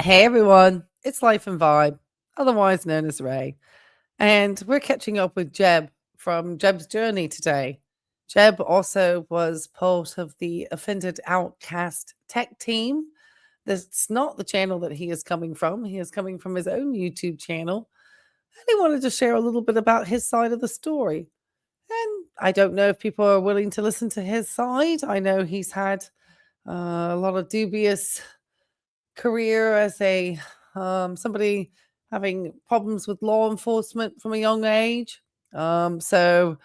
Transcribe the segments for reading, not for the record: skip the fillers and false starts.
Hey everyone, it's Life and Vibe, otherwise known as Ray, and we're catching up with Jeb from Jeb's journey today. Jeb also was part of the Offended Outcast tech team. That's not the channel that he is coming from. He is coming from his own YouTube channel, and he wanted to share a little bit about his side of the story. And I don't know if people are willing to listen to his side. I know he's had a lot of dubious career as a somebody having problems with law enforcement from a young age. So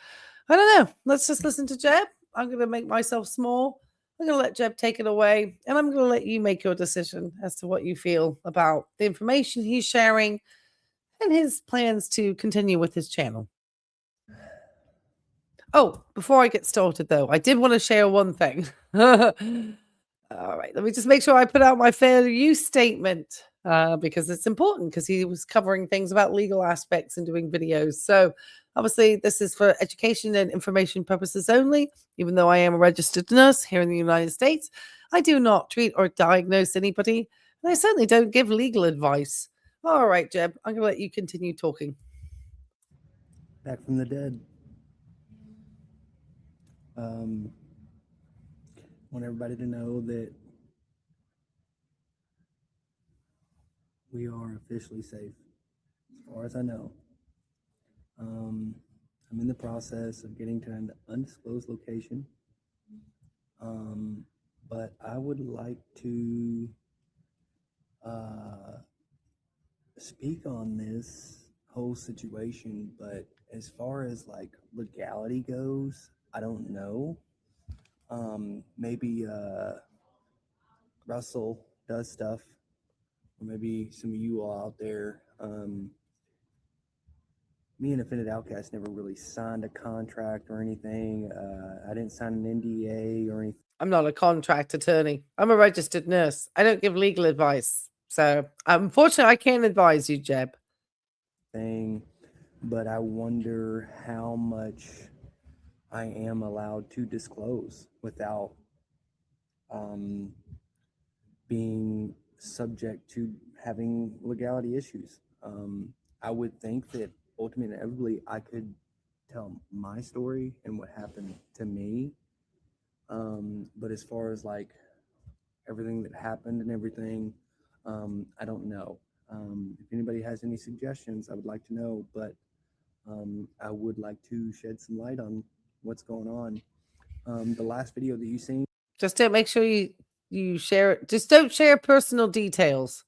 I don't know. Let's just listen to Jeb. I'm going to make myself small. I'm going to let Jeb take it away, and I'm going to let you make your decision as to what you feel about the information he's sharing and his plans to continue with his channel. Oh, before I get started, though, I did want to share one thing. All right, let me just make sure I put out my fair use statement because it's important because he was covering things about legal aspects and doing videos. So, obviously, this is for education and information purposes only. Even though I am a registered nurse here in the United States, I do not treat or diagnose anybody, and I certainly don't give legal advice. All right, Jeb, I'm going to let you continue talking. Back from the dead. Want everybody to know that we are officially safe, as far as I know. I'm in the process of getting to an undisclosed location, but I would like to speak on this whole situation. But as far as like legality goes, I don't know. Maybe Russell does stuff, or maybe some of you all out there. Me and Offended Outcast never really signed a contract or anything. I didn't sign an NDA or anything. I'm not a contract attorney. I'm a registered nurse. I don't give legal advice. So, unfortunately, I can't advise you, Jeb. But I wonder how much I am allowed to disclose without being subject to having legality issues. I would think that ultimately, inevitably, I could tell my story and what happened to me. But as far as like everything that happened and everything, I don't know. If anybody has any suggestions, I would like to know. But I would like to shed some light on what's going on. The last video that you seen. Just don't make sure you share it. Just don't share personal details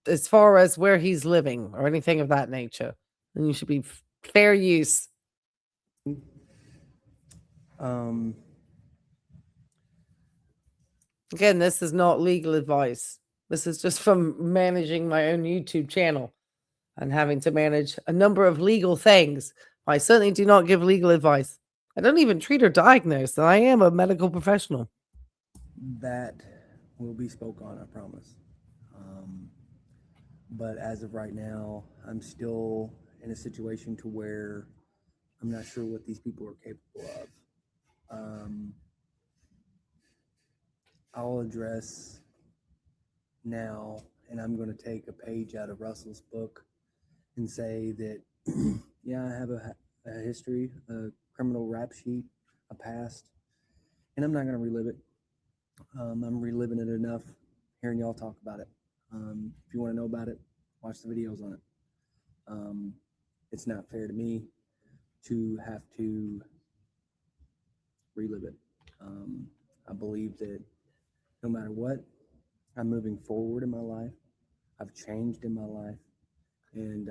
as far as where he's living or anything of that nature. And you should be fair use. Again, this is not legal advice. This is just from managing my own YouTube channel and having to manage a number of legal things. I certainly do not give legal advice. I don't even treat or diagnose, and I am a medical professional. That will be spoke on, I promise. But as of right now, I'm still in a situation to where I'm not sure what these people are capable of. I'll address now, and I'm going to take a page out of Russell's book and say that, yeah, I have a history, a criminal rap sheet, a past, and I'm not going to relive it. I'm reliving it enough, hearing y'all talk about it. If you want to know about it, watch the videos on it. It's not fair to me to have to relive it. I believe that no matter what, I'm moving forward in my life. I've changed in my life, and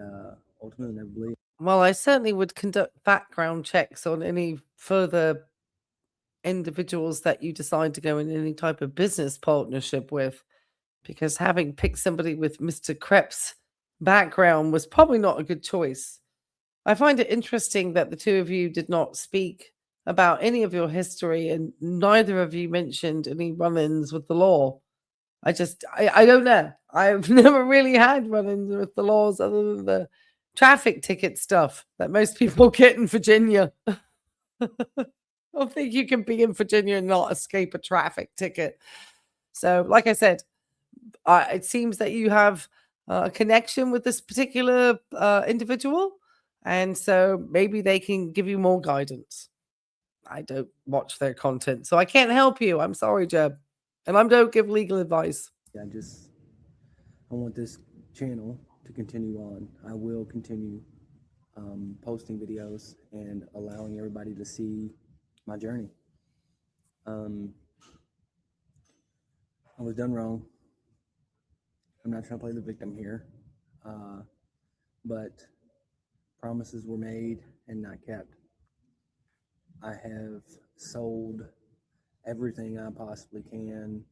ultimately, I believe. Well, I certainly would conduct background checks on any further individuals that you decide to go in any type of business partnership with, because having picked somebody with Mr. Kreps' background was probably not a good choice. I find it interesting that the two of you did not speak about any of your history, and neither of you mentioned any run-ins with the law. I don't know. I've never really had run-ins with the laws other than the traffic ticket stuff that most people get in Virginia. I don't think you can be in Virginia and not escape a traffic ticket. So, like I said, it seems that you have a connection with this particular individual, and so maybe they can give you more guidance. I don't watch their content, so I can't help you. I'm sorry, Jeb. And I don't give legal advice. I want this channel to continue on. I will continue posting videos and allowing everybody to see my journey. I was done wrong. I'm not trying to play the victim here, but promises were made and not kept. I have sold everything I possibly can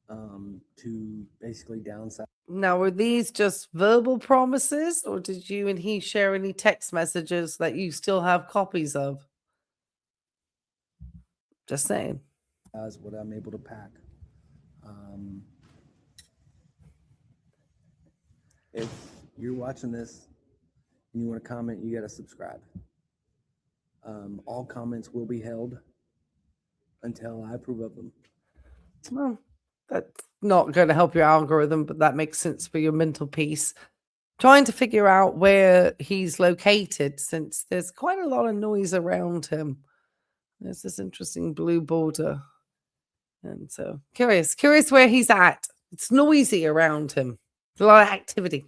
to basically downsize. Now, were these just verbal promises, or did you and he share any text messages that you still have copies of? Just saying. What I'm able to pack. If you're watching this and you want to comment, you got to subscribe. All comments will be held until I approve of them. Well, that's not going to help your algorithm, but that makes sense for your mental peace. Trying to figure out where he's located, since there's quite a lot of noise around him. There's this interesting blue border. And so curious where he's at. It's noisy around him. There's a lot of activity.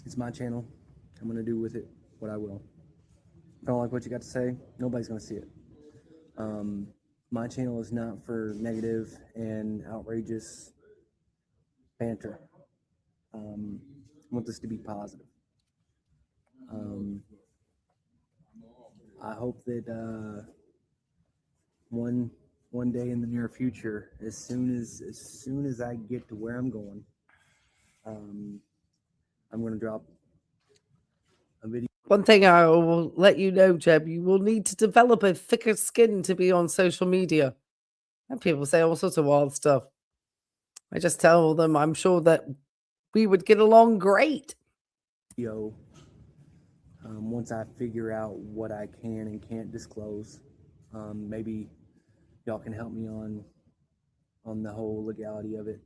It's my channel. I'm going to do with it what I will. If I don't like what you got to say, nobody's going to see it. My channel is not for negative and outrageous banter. I want this to be positive. I hope that one day in the near future, as soon as I get to where I'm going, I'm going to drop a video. One thing I will let you know, Jeb, you will need to develop a thicker skin to be on social media. And people say all sorts of wild stuff. I just tell them I'm sure that we would get along great. Once I figure out what I can and can't disclose, maybe y'all can help me on the whole legality of it.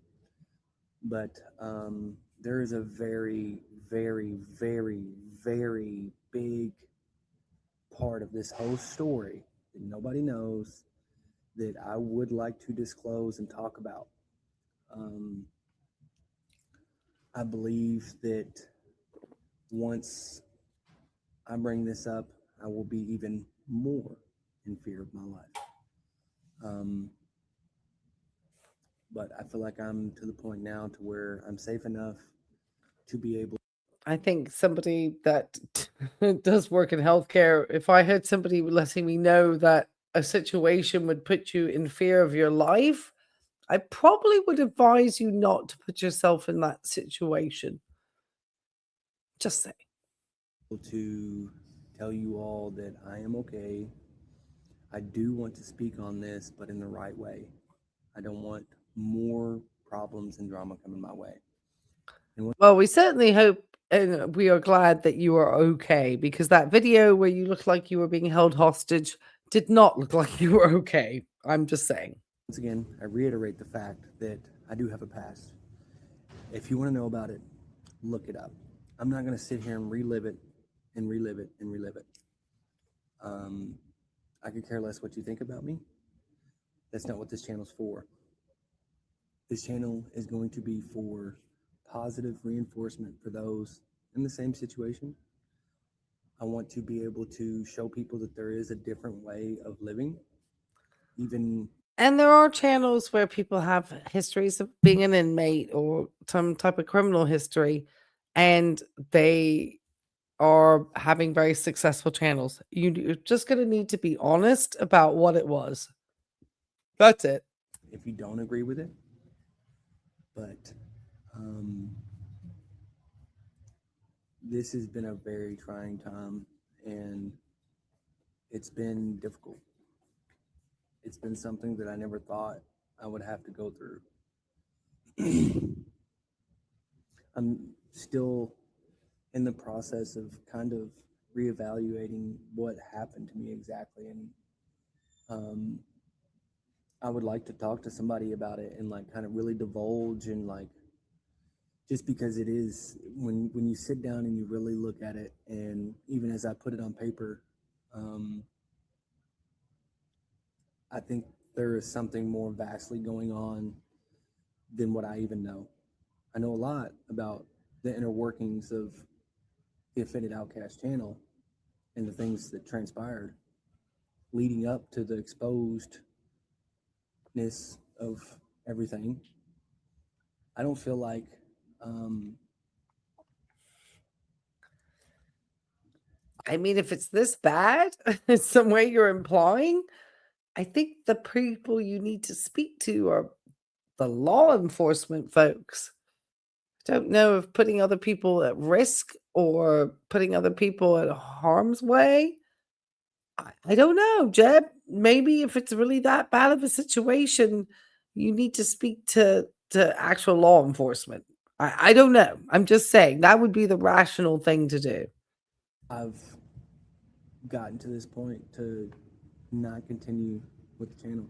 But there is a very, very, very, very big part of this whole story that nobody knows that I would like to disclose and talk about. I believe that once I bring this up, I will be even more in fear of my life. But I feel like I'm to the point now to where I'm safe enough to be able. I think somebody that does work in healthcare, if I heard somebody letting me know that a situation would put you in fear of your life, I probably would advise you not to put yourself in that situation. Just say. To tell you all that I am okay. I do want to speak on this, but in the right way. I don't want more problems and drama coming my way. Well, we certainly hope and we are glad that you are okay, because that video where you looked like you were being held hostage did not look like you were okay. I'm just saying. Once again, I reiterate the fact that I do have a past. If you want to know about it, look it up. I'm not going to sit here and relive it and relive it and relive it. I could care less what you think about me. That's not what this channel's for. This channel is going to be for positive reinforcement for those in the same situation. I want to be able to show people that there is a different way of living. And there are channels where people have histories of being an inmate or some type of criminal history, and they are having very successful channels. You're just going to need to be honest about what it was. That's it. If you don't agree with it, but this has been a very trying time, and it's been difficult. It's been something that I never thought I would have to go through. I'm still in the process of kind of reevaluating what happened to me exactly, and I would like to talk to somebody about it and like kind of really divulge and like just because it is when you sit down and you really look at it and even as I put it on paper, um, I think there is something more vastly going on than what I even know. I know a lot about the inner workings of the Offended Outcast channel and the things that transpired leading up to the exposedness of everything. I don't feel like um, I mean, if it's this bad, in some way you're implying, I think the people you need to speak to are the law enforcement folks. Don't know if putting other people at risk or putting other people at harm's way. I don't know, Jeb. Maybe if it's really that bad of a situation, you need to speak to actual law enforcement. I don't know. I'm just saying that would be the rational thing to do. I've gotten to this point to not continue with the channel.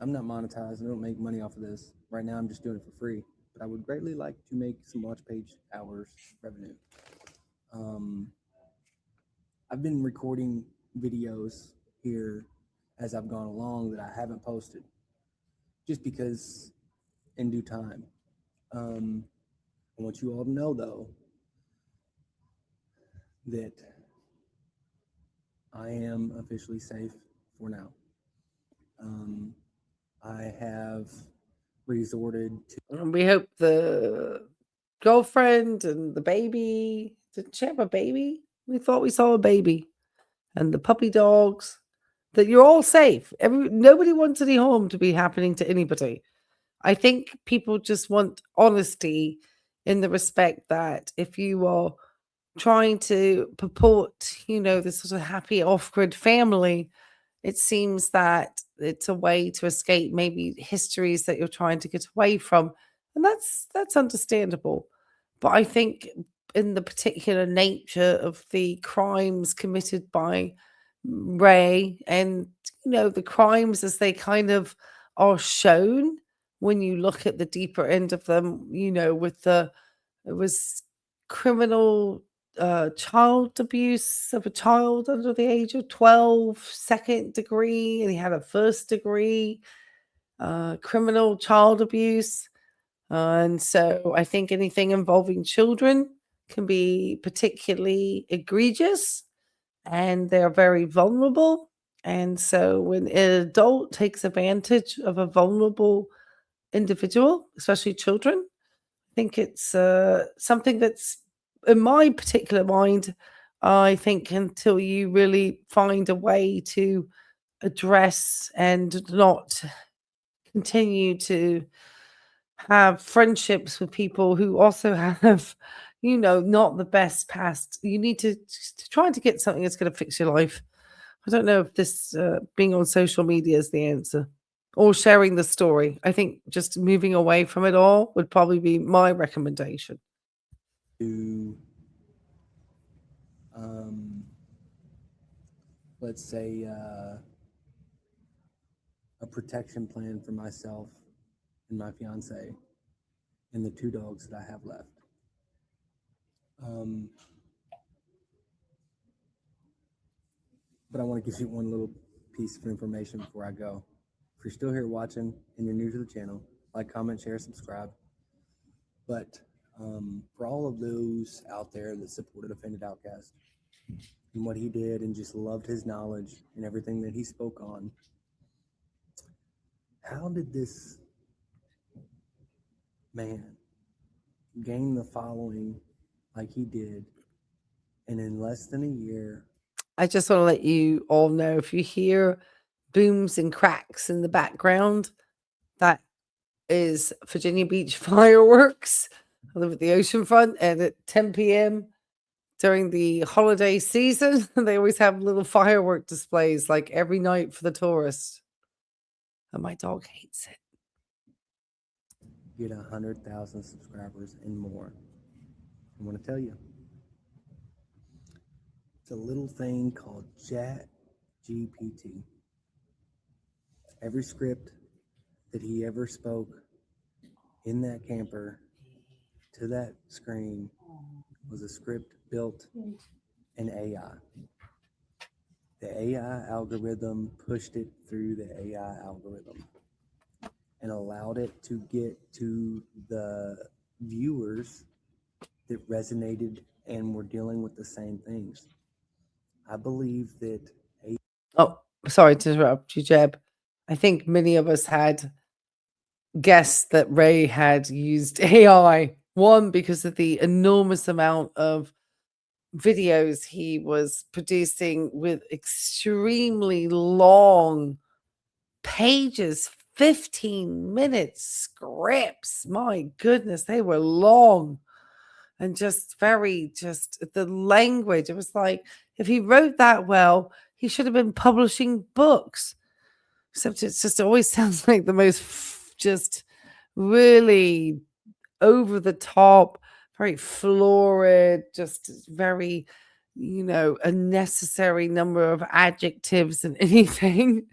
I'm not monetized. I don't make money off of this. Right now, I'm just doing it for free. But I would greatly like to make some watch page hours revenue. Um, I've been recording videos here as I've gone along that I haven't posted just because in due time. I want you all to know, though, that I am officially safe for now. Um, I have resorted to. And we hope the girlfriend and the baby. Did she have a baby? We thought we saw a baby. And the puppy dogs. That you're all safe. Nobody wants any harm to be happening to anybody. I think people just want honesty in the respect that if you are trying to purport, this sort of happy off-grid family, it seems that it's a way to escape maybe histories that you're trying to get away from, and that's understandable. But I think in the particular nature of the crimes committed by Ray and the crimes as they kind of are shown when you look at the deeper end of them, with it was criminal child abuse of a child under the age of 12, second degree, and he had a first degree criminal child abuse. And so I think anything involving children can be particularly egregious and they're very vulnerable. And so when an adult takes advantage of a vulnerable individual, especially children, I think it's something that's in my particular mind. I think until you really find a way to address and not continue to have friendships with people who also have, not the best past, you need to try to get something that's going to fix your life. I don't know if this being on social media is the answer or sharing the story. I think just moving away from it all would probably be my recommendation. Um, let's say, a protection plan for myself and my fiance and the two dogs that I have left. Um, but I want to give you one little piece of information before I go. If you're still here watching and you're new to the channel, like, comment, share, subscribe. But for all of those out there that supported Offended Outcast and what he did and just loved his knowledge and everything that he spoke on, how did this man gain the following like he did, and in less than a year? I just want to let you all know if you hear booms and cracks in the background, that is Virginia Beach fireworks. I live at the oceanfront, and at 10 p.m. during the holiday season, they always have little firework displays like every night for the tourists. And my dog hates it. Get 100,000 subscribers and more. I want to tell you, it's a little thing called Chat GPT. Every script that he ever spoke in that camper to that screen was a script built in AI. The AI algorithm pushed it through the AI algorithm and allowed it to get to the viewers that resonated and were dealing with the same things. I believe that Oh, sorry to interrupt you, Jeb. I think many of us had guessed that Ray had used AI. One, because of the enormous amount of videos he was producing with extremely long pages, 15 minute scripts. My goodness, they were long and just very, just the language. It was like, if he wrote that well, he should have been publishing books. Except it just always sounds like the most just really over the top, very florid, just very, unnecessary number of adjectives and anything.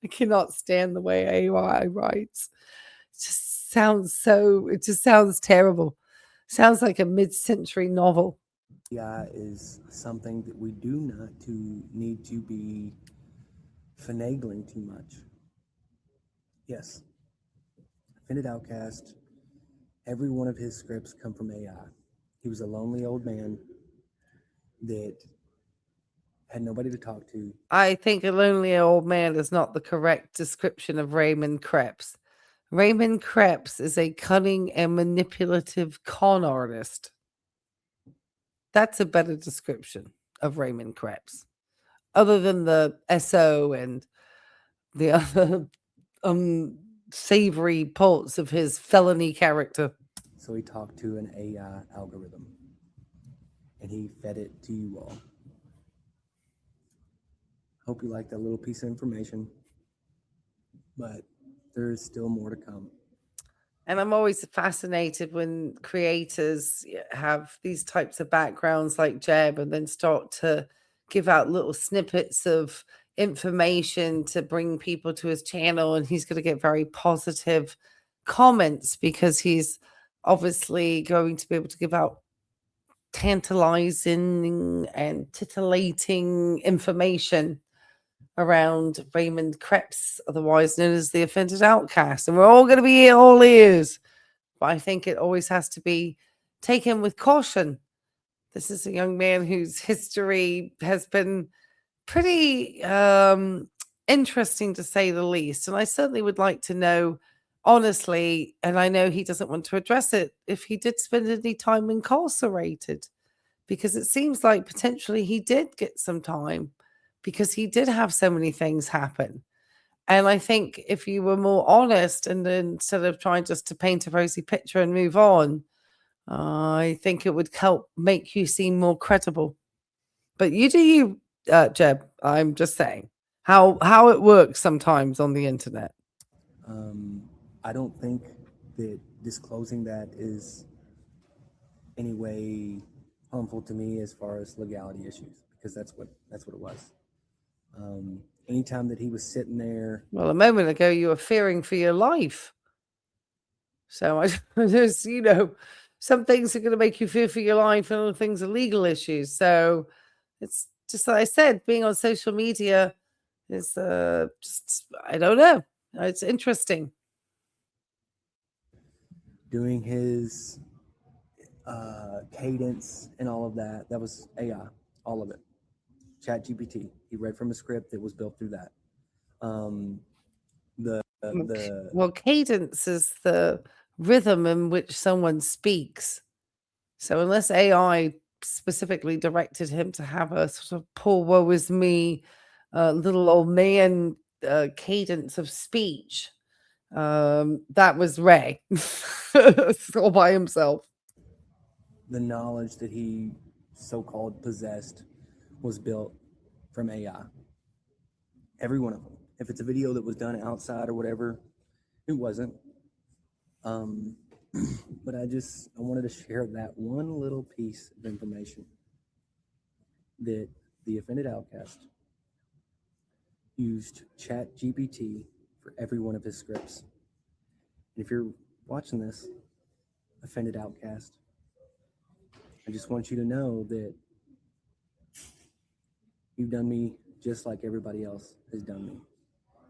I cannot stand the way AI writes. It just sounds terrible. Sounds like a mid-century novel. AI is something that we do not need to be finagling too much. Yes, Offended Outcast, every one of his scripts come from AI. He was a lonely old man that had nobody to talk to. I think a lonely old man is not the correct description of Raymond Kreps. Raymond Kreps is a cunning and manipulative con artist. That's a better description of Raymond Kreps, other than the SO and the other savory parts of his felony character. So he talked to an AI algorithm and he fed it to you all. Hope you like that little piece of information, but there is still more to come. And I'm always fascinated when creators have these types of backgrounds like Jeb and then start to give out little snippets of information to bring people to his channel. And he's going to get very positive comments because he's obviously going to be able to give out tantalizing and titillating information around Raymond Kreps, otherwise known as the Offended Outcast. And we're all going to be all ears. But I think it always has to be taken with caution. This is a young man whose history has been pretty interesting, to say the least. And I certainly would like to know, honestly, and I know he doesn't want to address it, if he did spend any time incarcerated, because it seems like potentially he did get some time because he did have so many things happen. And I think if you were more honest and instead of trying just to paint a rosy picture and move on, I think it would help make you seem more credible. But you do you, Jeb. I'm just saying how it works sometimes on the internet. I don't think that disclosing that is any way harmful to me as far as legality issues, because that's what it was. Anytime that he was sitting there, Well, a moment ago you were fearing for your life. So there's, some things are going to make you fear for your life, and other things are legal issues. So it's just like I said, being on social media is just, I don't know. It's interesting. doing his cadence and all of that, that was AI, all of it. Chat GPT. He read from a script that was built through that. Well, cadence is the rhythm in which someone speaks. So unless AI specifically directed him to have a sort of poor woe is me, little old man cadence of speech, that was Ray all by himself. The knowledge that he so-called possessed was built from AI. Every one of them. If it's a video that was done outside or whatever, it wasn't. But I wanted to share that one little piece of information that the Offended Outcast used Chat GPT for every one of his scripts. And if you're watching this, offended Outcast, I just want you to know that you've done me just like everybody else has done me.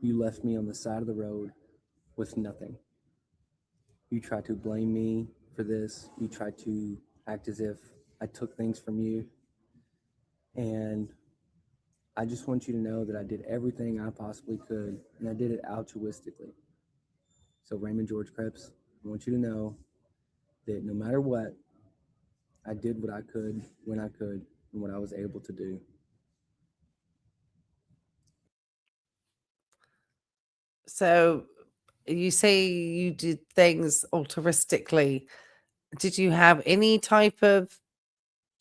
You left me on the side of the road with nothing. You tried to blame me for this. You tried to act as if I took things from you. And I just want you to know that I did everything I possibly could, and I did it altruistically. So, Raymond George Kreps, I want you to know that no matter what, I did what I could, when I could, and what I was able to do. So you say you did things altruistically. Did you have any type of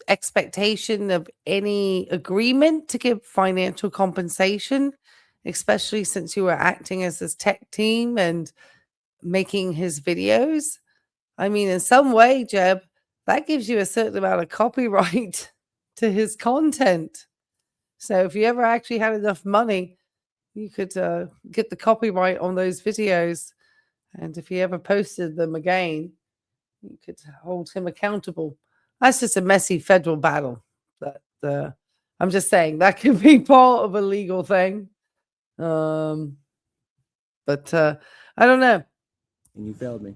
expectation of any agreement to give financial compensation, especially since you were acting as his tech team and making his videos? I mean, in some way, Jeb, that gives you a certain amount of copyright to his content. So if you ever actually had enough money, you could get the copyright on those videos. And if he ever posted them again, you could hold him accountable. That's just a messy federal battle. That I'm just saying that could be part of a legal thing. Um, but I don't know. And you failed me.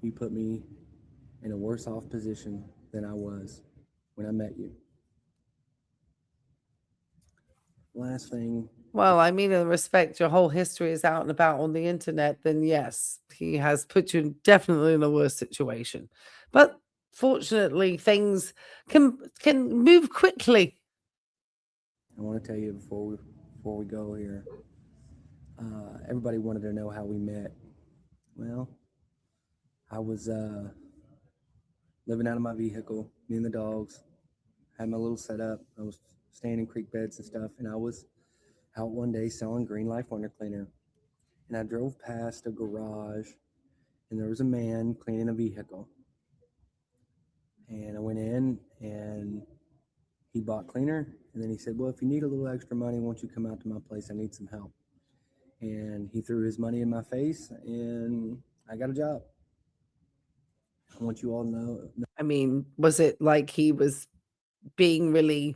You put me in a worse off position than I was when I met you. Last thing, Well, I mean, in respect, your whole history is out and about on the internet, then yes, he has put you definitely in a worse situation. But fortunately, things can move quickly. I want to tell you before we go here. Everybody wanted to know how we met. Well, I was living out of my vehicle, me and the dogs, had my little setup. I was staying in creek beds and stuff, and I was out one day selling Green Life winter cleaner. And I drove past a garage, and there was a man cleaning a vehicle. And I went in, and he bought cleaner, and then he said, "Well, if you need a little extra money, won't you come out to my place? I need some help." And he threw his money in my face, and I got a job. I want you all to know. I mean, was it like he was being really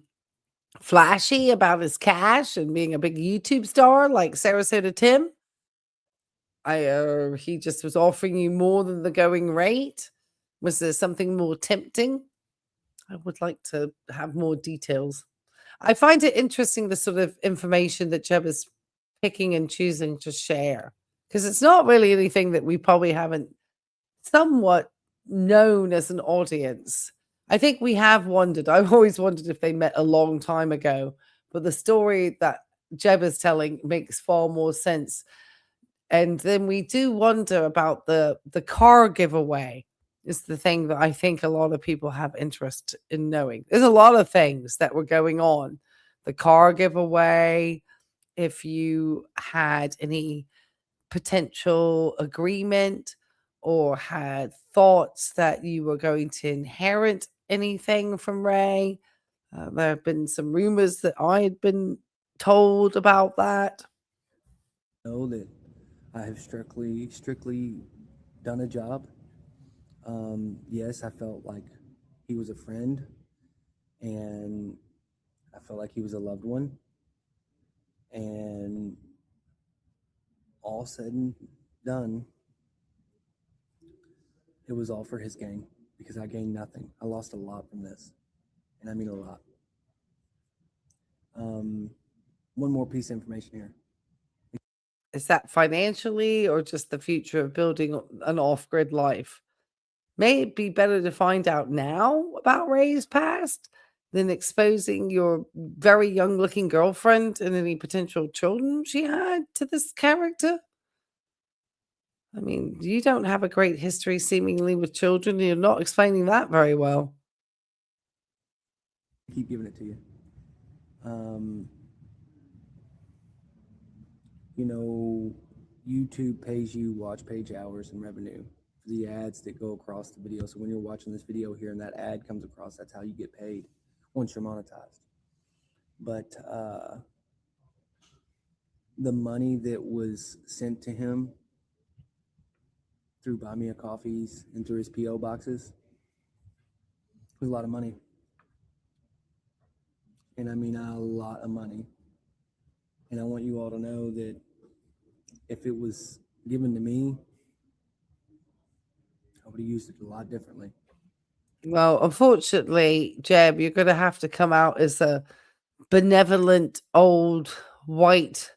flashy about his cash and being a big YouTube star like Sarasota Tim? He just was offering you more than the going rate? Was there something more tempting? I would like to have more details. I find it interesting the sort of information that Jeb is picking and choosing to share because it's not really anything that we probably haven't somewhat known as an audience. I think we have wondered. I've always wondered if they met a long time ago, but the story that Jeb is telling makes far more sense. And then we do wonder about the car giveaway is the thing that I think a lot of people have interest in knowing. There's a lot of things that were going on. The car giveaway, if you had any potential agreement or had thoughts that you were going to inherit anything from Ray. There have been some rumors that I had been told about that. Know that I have strictly done a job. Yes, I felt like he was a friend, and I felt like he was a loved one. And all said and done, it was all for his gain because I gained nothing. I lost a lot from this, and I mean a lot. One more piece of information here. Is that financially or just the future of building an off grid life? May it be better to find out now about Ray's past than exposing your very young looking girlfriend and any potential children she had to this character? I mean, you don't have a great history seemingly with children. You're not explaining that very well. Keep giving it to you. You know, YouTube pays you watch page hours and revenue for the ads that go across the video. So when you're watching this video here and that ad comes across, that's how you get paid once you're monetized. But the money that was sent to him through Buy Me a Coffees and through his PO boxes was a lot of money. And I mean a lot of money. And I want you all to know that if it was given to me, I would have used it a lot differently. Well, unfortunately, Jeb, you're going to have to come out as a benevolent old white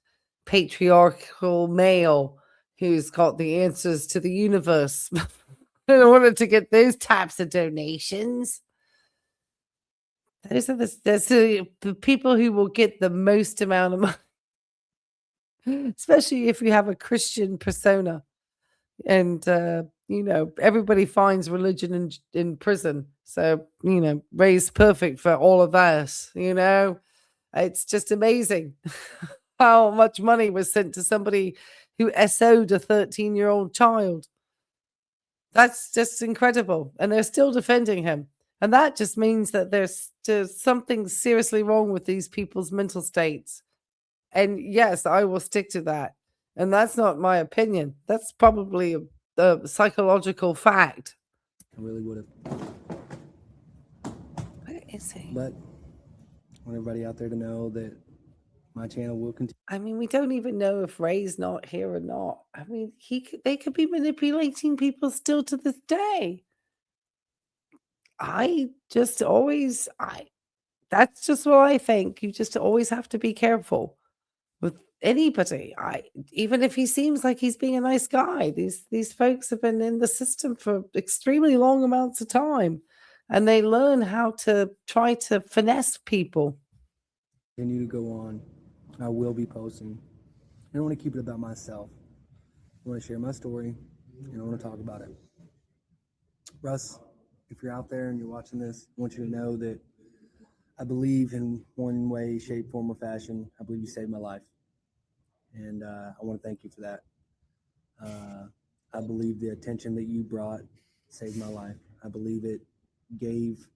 patriarchal male who's got the answers to the universe in order to get those types of donations. Those are the people who will get the most amount of money, especially if you have a Christian persona. And everybody finds religion in prison. So Ray's perfect for all of us. It's just amazing how much money was sent to somebody who SO'd a 13-year-old child. That's just incredible. And they're still defending him. And that just means that there's something seriously wrong with these people's mental states. And yes, I will stick to that. And that's not my opinion. That's probably a psychological fact. I really would have. Where is he? But I want everybody out there to know that my channel will continue. I mean, we don't even know if Ray's not here or not. I mean, they could be manipulating people still to this day. That's just what I think. You just always have to be careful with anybody. Even if he seems like he's being a nice guy, these folks have been in the system for extremely long amounts of time, and they learn how to try to finesse people. Continue to go on. I will be posting. I don't want to keep it about myself. I want to share my story, and I want to talk about it. Russ, if you're out there and you're watching this, I want you to know that I believe in one way, shape, form, or fashion. I believe you saved my life. And I want to thank you for that. I believe the attention that you brought saved my life. I believe it gave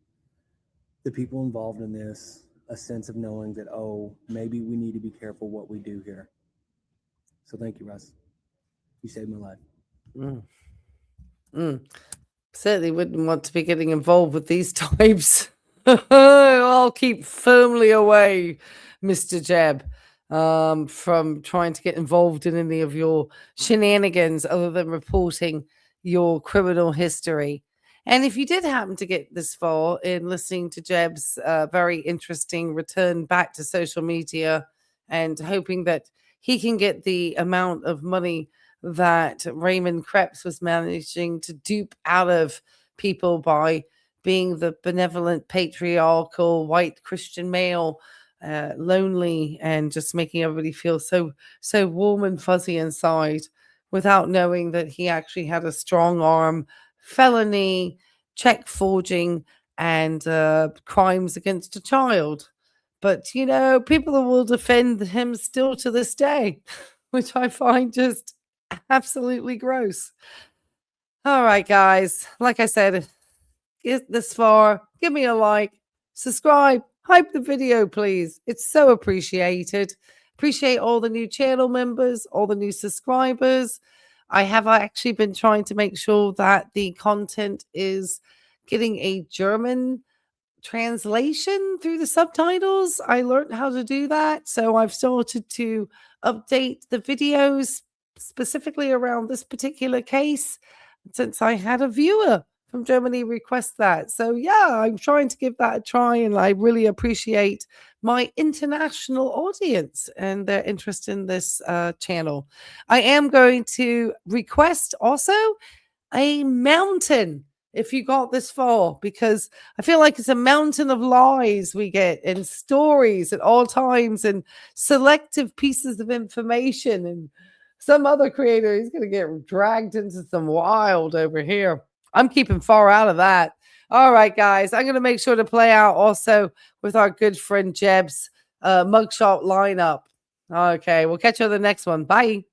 the people involved in this a sense of knowing that, oh, maybe we need to be careful what we do here. So thank you, Russ. You saved my life. Certainly wouldn't want to be getting involved with these types. I'll keep firmly away, Mr. Jeb, from trying to get involved in any of your shenanigans other than reporting your criminal history. And if you did happen to get this far in listening to Jeb's very interesting return back to social media and hoping that he can get the amount of money that Raymond Kreps was managing to dupe out of people by being the benevolent, patriarchal, white Christian male, lonely, and just making everybody feel so warm and fuzzy inside without knowing that he actually had a strong arm felony, check forging, and crimes against a child. But, people will defend him still to this day, which I find just absolutely gross. All right, guys. Like I said, get this far, give me a like, subscribe, hype the video, please. It's so appreciated. Appreciate all the new channel members, all the new subscribers. I have actually been trying to make sure that the content is getting a German translation through the subtitles. I learned how to do that. So I've started to update the videos specifically around this particular case since I had a viewer from Germany request that. So yeah, I'm trying to give that a try, and I really appreciate my international audience and their interest in this channel. I am going to request also a mountain if you got this far, because I feel like it's a mountain of lies we get and stories at all times and selective pieces of information, and some other creator is going to get dragged into some wild over here. I'm keeping far out of that. All right, guys, I'm going to make sure to play out also with our good friend Jeb's mugshot lineup. Okay, we'll catch you on the next one. Bye.